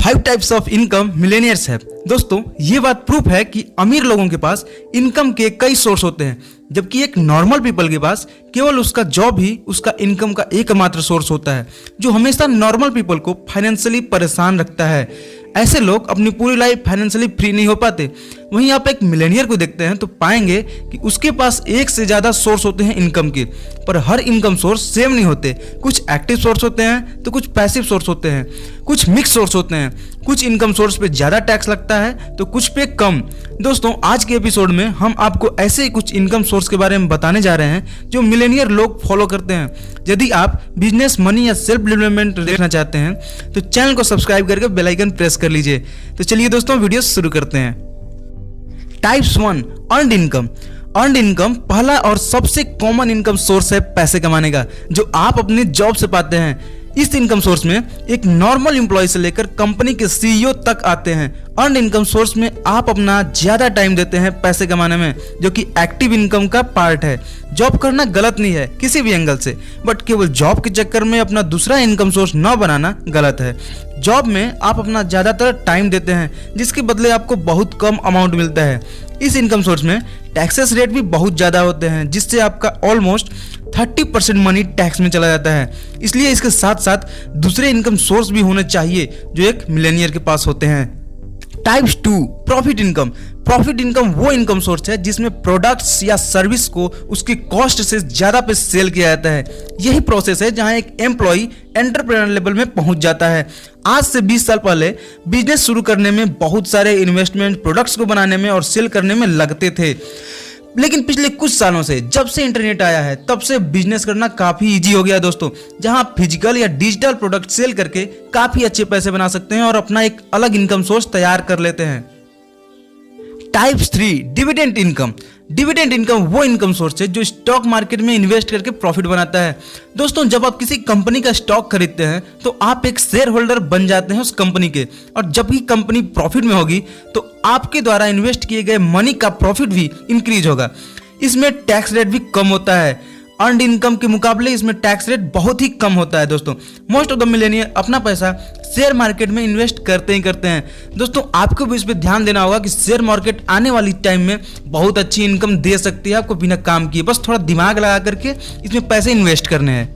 5 types of income millionaires है। दोस्तों ये बात प्रूफ है कि अमीर लोगों के पास इनकम के कई सोर्स होते हैं, जबकि एक नॉर्मल पीपल के पास केवल उसका जॉब ही उसका इनकम का एकमात्र सोर्स होता है, जो हमेशा नॉर्मल पीपल को फाइनेंशियली परेशान रखता है। ऐसे लोग अपनी पूरी लाइफ फाइनेंशियली फ्री नहीं हो पाते। वहीं आप एक मिलेनियर को देखते हैं तो पाएंगे कि उसके पास एक से ज्यादा सोर्स होते हैं इनकम के, पर हर इनकम सोर्स सेम नहीं होते। कुछ एक्टिव सोर्स होते हैं तो कुछ पैसिव सोर्स होते हैं, कुछ मिक्स सोर्स होते हैं। कुछ इनकम सोर्स पे ज्यादा टैक्स लगता है तो कुछ पे कम। दोस्तों आज के एपिसोड में हम आपको ऐसे ही कुछ इनकम सोर्स के बारे में बताने जा रहे हैं जो मिलेनियर लोग फॉलो करते हैं। यदि आप बिजनेस, मनी या सेल्फ डेवलपमेंट देखना चाहते हैं तो चैनल को सब्सक्राइब करके बेल आइकन प्रेस कर लीजिए। तो चलिए दोस्तों वीडियो शुरू करते हैं। Types 1 earned income. Earned income पहला और सबसे कॉमन इनकम सोर्स है पैसे कमाने का, जो आप अपने जॉब से पाते हैं। इस इनकम सोर्स में एक नॉर्मल एम्प्लॉय से लेकर कंपनी के सीईओ तक आते हैं। अर्नड इनकम सोर्स में आप अपना ज्यादा टाइम देते हैं पैसे कमाने में, जो कि एक्टिव इनकम का पार्ट है। जॉब करना गलत नहीं है किसी भी एंगल से, बट केवल जॉब के चक्कर में अपना दूसरा इनकम सोर्स न बनाना गलत है। जॉब में आप अपना ज्यादातर टाइम देते हैं, जिसके बदले आपको बहुत कम अमाउंट मिलता है। इस इनकम सोर्स में टैक्सेस रेट भी बहुत ज्यादा होते हैं, जिससे आपका ऑलमोस्ट 30% मनी टैक्स में चला जाता है। इसलिए इसके साथ साथ दूसरे इनकम सोर्स भी होने चाहिए जो एक मिलेनियर के पास होते हैं। Types 2 profit income. Profit income वो इनकम सोर्स है जिसमें प्रोडक्ट्स या सर्विस को उसके कॉस्ट से ज्यादा पे सेल किया जाता है। यही प्रोसेस है जहां एक एम्प्लॉय एंटरप्रेन्योर लेवल में पहुंच जाता है। आज से 20 साल पहले बिजनेस शुरू करने में बहुत सारे इन्वेस्टमेंट प्रोडक्ट्स को बनाने में और सेल करने में लगते थे, लेकिन पिछले कुछ सालों से जब से इंटरनेट आया है तब से बिजनेस करना काफी इजी हो गया दोस्तों, जहां आप फिजिकल या डिजिटल प्रोडक्ट सेल करके काफी अच्छे पैसे बना सकते हैं और अपना एक अलग इनकम सोर्स तैयार कर लेते हैं। Types 3 dividend income. Dividend income वो इनकम सोर्स है जो स्टॉक मार्केट में इन्वेस्ट करके प्रॉफिट बनाता है। दोस्तों जब आप किसी कंपनी का स्टॉक खरीदते हैं तो आप एक शेयर होल्डर बन जाते हैं उस कंपनी के, और जब भी कंपनी प्रॉफिट में होगी तो आपके द्वारा इन्वेस्ट किए गए मनी का प्रॉफिट भी इंक्रीज होगा। इसमें टैक्स रेट भी कम होता है। अर्नड इनकम के मुकाबले इसमें टैक्स रेट बहुत ही कम होता है। दोस्तों मोस्ट ऑफ द मिलेनियर अपना पैसा शेयर मार्केट में इन्वेस्ट करते ही करते हैं। दोस्तों आपको भी इस पे ध्यान देना होगा कि शेयर मार्केट आने वाली टाइम में बहुत अच्छी इनकम दे सकती है आपको बिना काम किए, बस थोड़ा दिमाग लगा करके इसमें पैसे इन्वेस्ट करने हैं।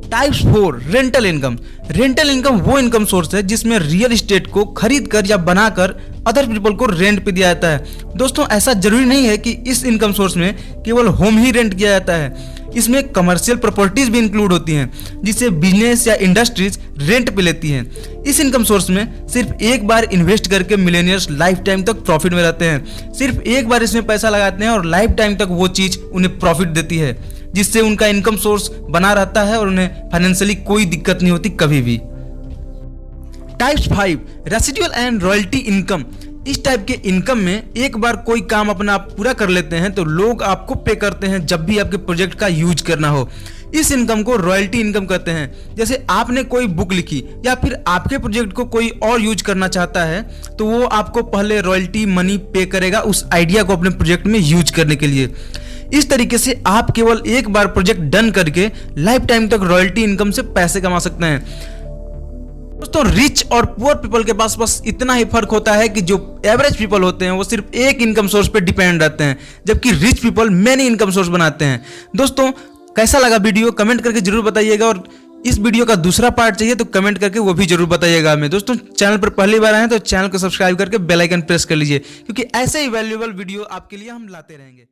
Types 4 rental income. Rental income वो इनकम सोर्स है जिसमें रियल एस्टेट को खरीद कर या बनाकर अदर पीपल को रेंट पे दिया जाता है। दोस्तों ऐसा जरूरी नहीं है कि इस इनकम सोर्स में केवल होम ही रेंट किया जाता है, इसमें कमर्शियल प्रॉपर्टीज भी इंक्लूड होती हैं जिसे बिजनेस या इंडस्ट्रीज रेंट पे लेती हैं। इस इनकम सोर्स में सिर्फ एक बार इन्वेस्ट करके मिलेनियर्स लाइफ टाइम तक प्रॉफिट में रहते हैं। सिर्फ एक बार इसमें पैसा लगाते हैं और लाइफ टाइम तक वो चीज उन्हें प्रॉफिट देती है, जिससे उनका इनकम सोर्स बना रहता है और उन्हें फाइनेंशियली कोई दिक्कत नहीं होती कभी भी। Types 5 residual and royalty income. इस टाइप के इनकम में एक बार कोई काम अपना आप पूरा कर लेते हैं तो लोग आपको पे करते हैं जब भी आपके प्रोजेक्ट का यूज करना हो। इस इनकम को रॉयल्टी इनकम कहते हैं। जैसे आपने कोई बुक लिखी या फिर आपके प्रोजेक्ट को कोई और यूज करना चाहता है तो वो आपको पहले रॉयल्टी मनी पे करेगा उस आइडिया को अपने प्रोजेक्ट में यूज करने के लिए। इस तरीके से आप केवल एक बार प्रोजेक्ट डन करके लाइफ टाइम तक रॉयल्टी इनकम से पैसे कमा सकते हैं। दोस्तों रिच और पुअर पीपल के पास बस इतना ही फर्क होता है कि जो एवरेज पीपल होते हैं वो सिर्फ एक इनकम सोर्स पे डिपेंड रहते हैं, जबकि rich people many income source बनाते हैं। दोस्तों कैसा लगा वीडियो कमेंट करके जरूर बताइएगा, और इस वीडियो का दूसरा पार्ट चाहिए तो कमेंट करके वो भी जरूर बताइएगा हमें। दोस्तों चैनल पर पहली बार आए हैं तो चैनल को सब्सक्राइब करके बेल आइकन प्रेस कर लीजिए, क्योंकि ऐसे ही वैल्यूएबल वीडियो आपके लिए हम लाते रहेंगे।